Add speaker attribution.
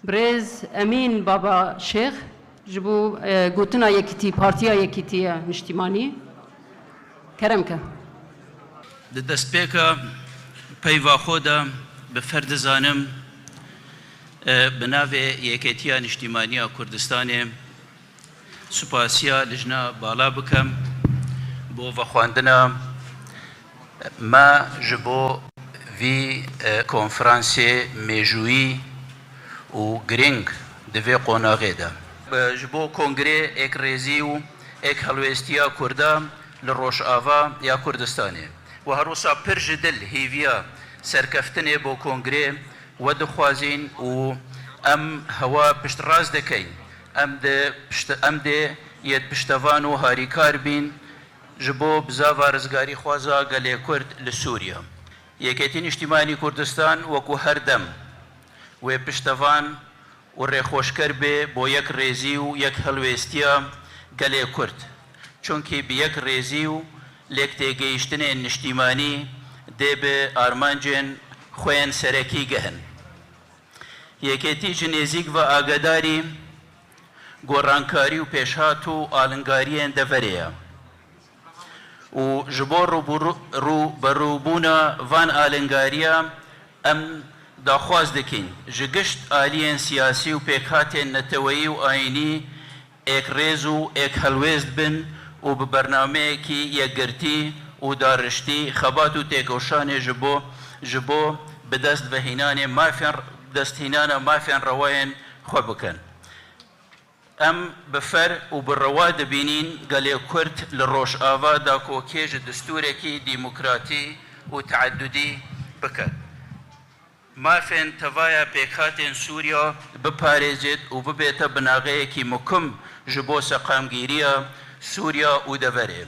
Speaker 1: برز امین بابا شیخ جبو گوتنا یکیتی پارتیا یکیتی نشتیمانی کرم که
Speaker 2: دست پیکا پیوا خودا به فرد زانم بناوی یکیتی نشتیمانی کردستان سپاسیا لجنا بالا بکم بو وخواندنا ما جبو وی کنفرانسی میجویی و گرینگ دوی قوناغی ده جبو کنگره ایک ریزی و ایک هلوستیا کرده لروش آوا یا کردستانه و هروسا پرج دل هیویا سرکفتنه بو کنگره و دخوازین و ام هوا پشت راز دکین ام ده ید پشتوان و هاریکار بین جبو بزاوا رزگاری خوازا گلی کرد لسوریا یکیتی نشتیمانی کردستان وکو هر دم و پشتوان و ریخوشکر به با یک ریزی و یک هلوستیا گلی کرد چونکه به یک ریزی و لکته گیشتن نشتیمانی ده به آرمانجن خوین سرکی گهن یکیتی جنیزیک و آگاداری گورانکاری و پیشهات و آلنگاری اندفریا و جبور رو بروبونا وان آلنگاریا ام داخواز دکین جگشت آلین سیاسی و پیکات نتویی و آینی ایک ریزو ایک هلویزد بن و ببرنامه کی یگرتی و دارشتی خبات و تیکوشان جبو بدست بهینان مافین دست هینان مافین رواین خواه بکن ام بفر و بالرواد بینین قال كرت للروش آوا داكو كيج دستوري كي ديمقراطي وتعددي بكت ما فين تفايا بيكاتين سوريا بباريزت وببيتا بناغي كي مكم جبو سقام سوريا ودفري